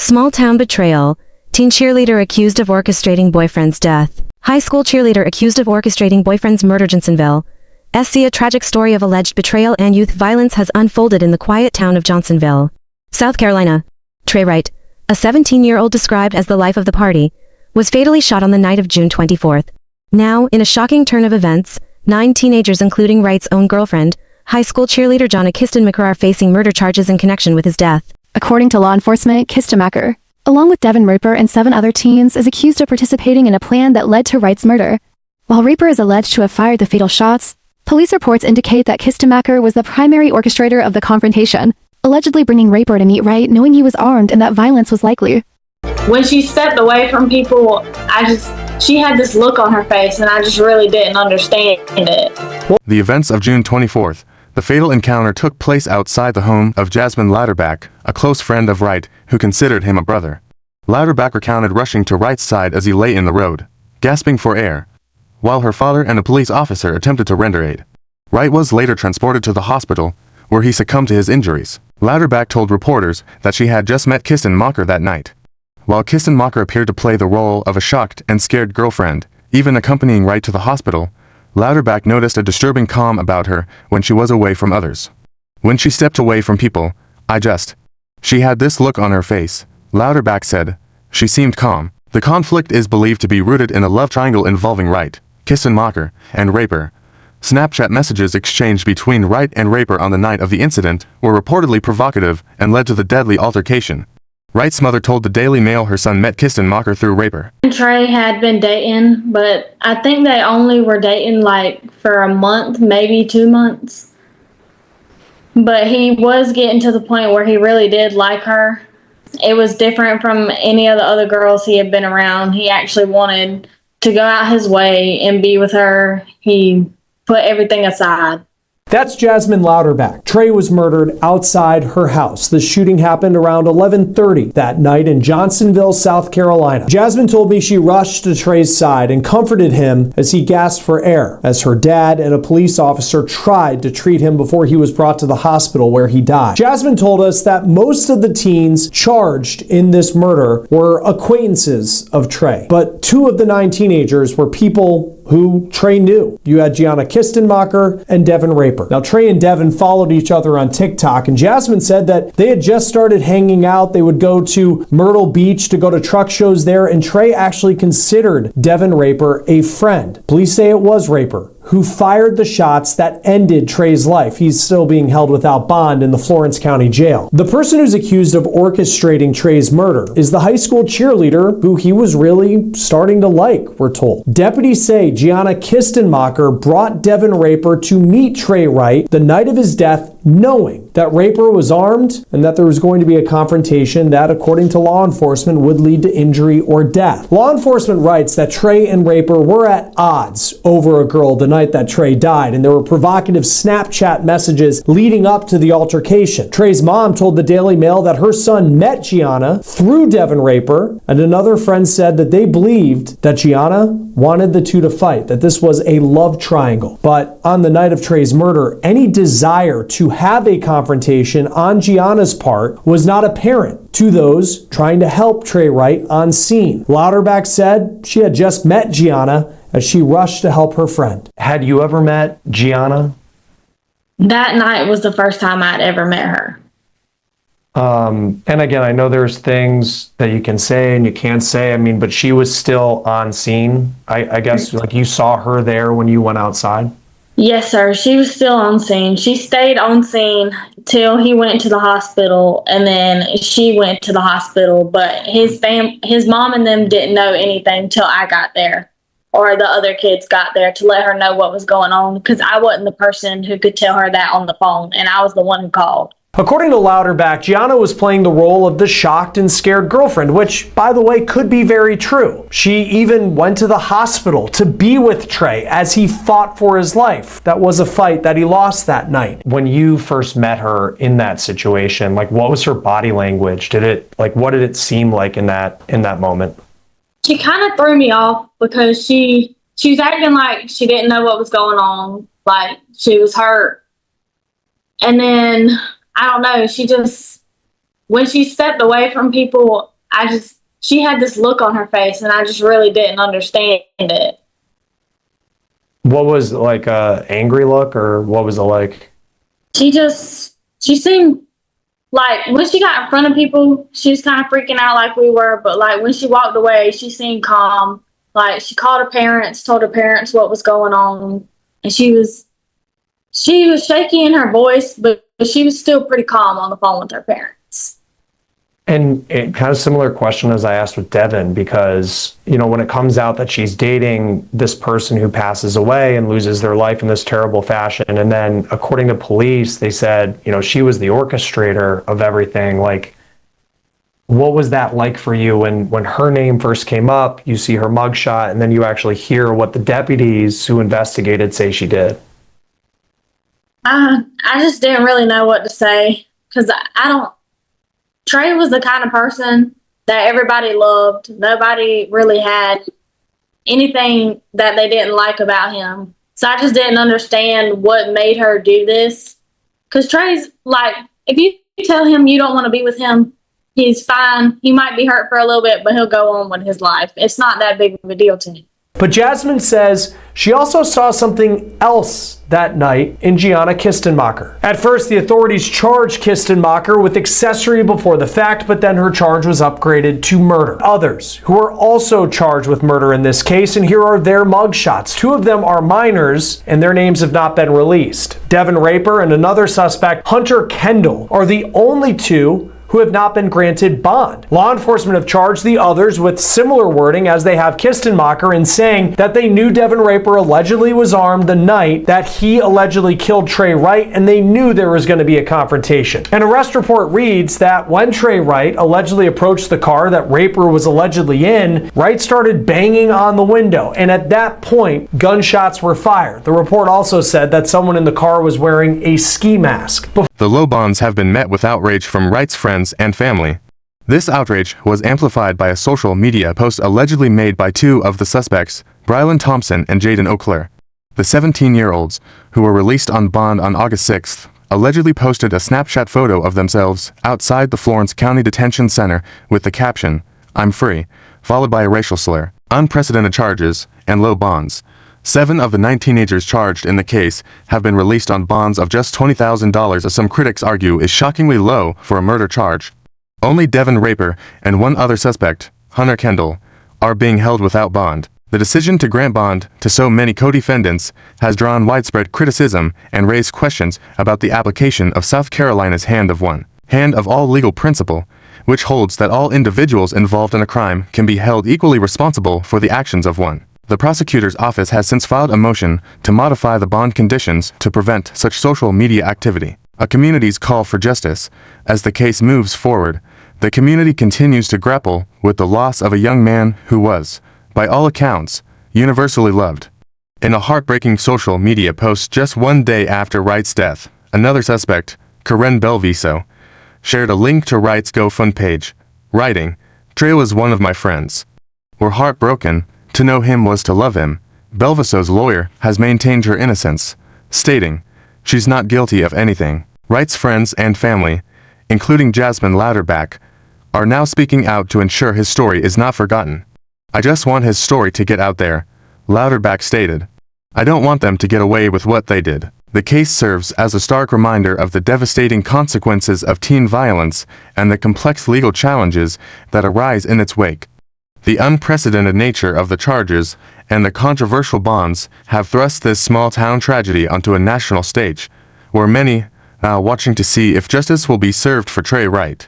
Small town betrayal. Teen cheerleader accused of orchestrating boyfriend's death. High school cheerleader accused of orchestrating boyfriend's murder. Johnsonville, SC. A tragic story of alleged betrayal and youth violence has unfolded in the quiet town of Johnsonville, South Carolina. Trey Wright, a 17-year-old described as the life of the party, was fatally shot on the night of June 24th. Now, in a shocking turn of events, 9 teenagers including Wright's own girlfriend, high school cheerleader Jonna Kistenmacher, are facing murder charges in connection with his death. According to law enforcement, Kistenmacher, along with Devin Raper and 7 other teens, is accused of participating in a plan that led to Wright's murder. While Raper is alleged to have fired the fatal shots, police reports indicate that Kistenmacher was the primary orchestrator of the confrontation, allegedly bringing Raper to meet Wright knowing he was armed and that violence was likely. When she stepped away from people, she had this look on her face and I just really didn't understand it. The events of June 24th, the fatal encounter took place outside the home of Jasmine Louderback, a close friend of Wright, who considered him a brother. Louderback recounted rushing to Wright's side as he lay in the road, gasping for air, while her father and a police officer attempted to render aid. Wright was later transported to the hospital, where he succumbed to his injuries. Louderback told reporters that she had just met Kistenmacher that night. While Kistenmacher appeared to play the role of a shocked and scared girlfriend, even accompanying Wright to the hospital, Louderback noticed a disturbing calm about her when she was away from others. When she stepped away from people, she had this look on her face, Louderback said. She seemed calm. The conflict is believed to be rooted in a love triangle involving Wright, Kistenmacher, and Raper. Snapchat messages exchanged between Wright and Raper on the night of the incident were reportedly provocative and led to the deadly altercation. Wright's mother told the Daily Mail her son met Kistenmacher through Raper. Trey had been dating, but I think they only were dating like for a month, maybe 2 months. But he was getting to the point where he really did like her. It was different from any of the other girls he had been around. He actually wanted to go out his way and be with her. He put everything aside. That's Jasmine Louderback. Trey was murdered outside her house. The shooting happened around 11:30 that night in Johnsonville, South Carolina. Jasmine told me she rushed to Trey's side and comforted him as he gasped for air, as her dad and a police officer tried to treat him before he was brought to the hospital where he died. Jasmine told us that most of the teens charged in this murder were acquaintances of Trey, but 2 of the 9 teenagers were people who Trey knew. You had Jonna Kistenmacher and Devin Raper. Now, Trey and Devin followed each other on TikTok, and Jasmine said that they had just started hanging out. They would go to Myrtle Beach to go to truck shows there, and Trey actually considered Devin Raper a friend. Police say it was Raper who fired the shots that ended Trey's life. He's still being held without bond in the Florence County Jail. The person who's accused of orchestrating Trey's murder is the high school cheerleader who he was really starting to like, we're told. Deputies say Jonna Kistenmacher brought Devin Raper to meet Trey Wright the night of his death, knowing that Raper was armed and that there was going to be a confrontation that, according to law enforcement, would lead to injury or death. Law enforcement writes that Trey and Raper were at odds over a girl the night that Trey died, and there were provocative Snapchat messages leading up to the altercation. Trey's mom told the Daily Mail that her son met Jonna through Devin Raper, and another friend said that they believed that Jonna wanted the two to fight, that this was a love triangle. But on the night of Trey's murder, any desire to have a confrontation on Gianna's part was not apparent to those trying to help Trey Wright on scene. Louderback said she had just met Gianna as she rushed to help her friend. Had you ever met Gianna? That night was the first time I'd ever met her. And again, I know there's things that you can say and you can't say. I mean, but she was still on scene. I guess like you saw her there when you went outside? Yes, sir. She was still on scene. She stayed on scene till he went to the hospital, and then she went to the hospital. But his mom and them didn't know anything till I got there, or the other kids got there to let her know what was going on, because I wasn't the person who could tell her that on the phone, and I was the one who called. According to Louderback, Gianna was playing the role of the shocked and scared girlfriend, which, by the way, could be very true. She even went to the hospital to be with Trey as he fought for his life. That was a fight that he lost that night. When you first met her in that situation, like what was her body language? What did it seem like in that moment? She kind of threw me off because she was acting like she didn't know what was going on, like she was hurt. And then I don't know, when she stepped away from people, she had this look on her face, and I just really didn't understand it. What was like a angry look, or what was it like? She seemed like when she got in front of people, she was kind of freaking out like we were, but like when she walked away, she seemed calm. Like she called her parents, told her parents what was going on, and she was shaky in her voice, but she was still pretty calm on the phone with her parents. And it kind of similar question as I asked with Devin, because, when it comes out that she's dating this person who passes away and loses their life in this terrible fashion, and then according to police, they said, she was the orchestrator of everything. Like, what was that like for you when her name first came up, you see her mugshot, and then you actually hear what the deputies who investigated say she did? I just didn't really know what to say, because Trey was the kind of person that everybody loved. Nobody really had anything that they didn't like about him. So I just didn't understand what made her do this. Because Trey's like, if you tell him you don't want to be with him, he's fine. He might be hurt for a little bit, but he'll go on with his life. It's not that big of a deal to him. But Jasmine says she also saw something else that night in Gianna Kistenmacher. At first, the authorities charged Kistenmacher with accessory before the fact, but then her charge was upgraded to murder. Others who are also charged with murder in this case, and here are their mugshots. Two of them are minors, and their names have not been released. Devin Raper and another suspect, Hunter Kendall, are the only two who have not been granted bond. Law enforcement have charged the others with similar wording as they have Kistenmacher in saying that they knew Devin Raper allegedly was armed the night that he allegedly killed Trey Wright, and they knew there was going to be a confrontation. An arrest report reads that when Trey Wright allegedly approached the car that Raper was allegedly in, Wright started banging on the window, and at that point, gunshots were fired. The report also said that someone in the car was wearing a ski mask. The low bonds have been met with outrage from Wright's friends and family. This outrage was amplified by a social media post allegedly made by two of the suspects, Brylan Thompson and Jaden Oakler. The 17-year-olds, who were released on bond on August 6th, allegedly posted a Snapchat photo of themselves outside the Florence County Detention Center with the caption, "I'm free," followed by a racial slur, unprecedented charges, and low bonds. 7 of the 9 teenagers charged in the case have been released on bonds of just $20,000, as some critics argue is shockingly low for a murder charge. Only Devin Raper and one other suspect, Hunter Kendall, are being held without bond. The decision to grant bond to so many co-defendants has drawn widespread criticism and raised questions about the application of South Carolina's hand of all legal principle, which holds that all individuals involved in a crime can be held equally responsible for the actions of one. The prosecutor's office has since filed a motion to modify the bond conditions to prevent such social media activity. A community's call for justice. As the case moves forward, the community continues to grapple with the loss of a young man who was, by all accounts, universally loved. In a heartbreaking social media post just one day after Wright's death, another suspect, Karen Belviso, shared a link to Wright's GoFundMe page, writing, "Trey was one of my friends. We're heartbroken. To know him was to love him." Belviso's lawyer has maintained her innocence, stating, "She's not guilty of anything." Wright's friends and family, including Jasmine Louderback, are now speaking out to ensure his story is not forgotten. "I just want his story to get out there," Louderback stated. "I don't want them to get away with what they did." The case serves as a stark reminder of the devastating consequences of teen violence and the complex legal challenges that arise in its wake. The unprecedented nature of the charges and the controversial bonds have thrust this small-town tragedy onto a national stage, where many are watching to see if justice will be served for Trey Wright.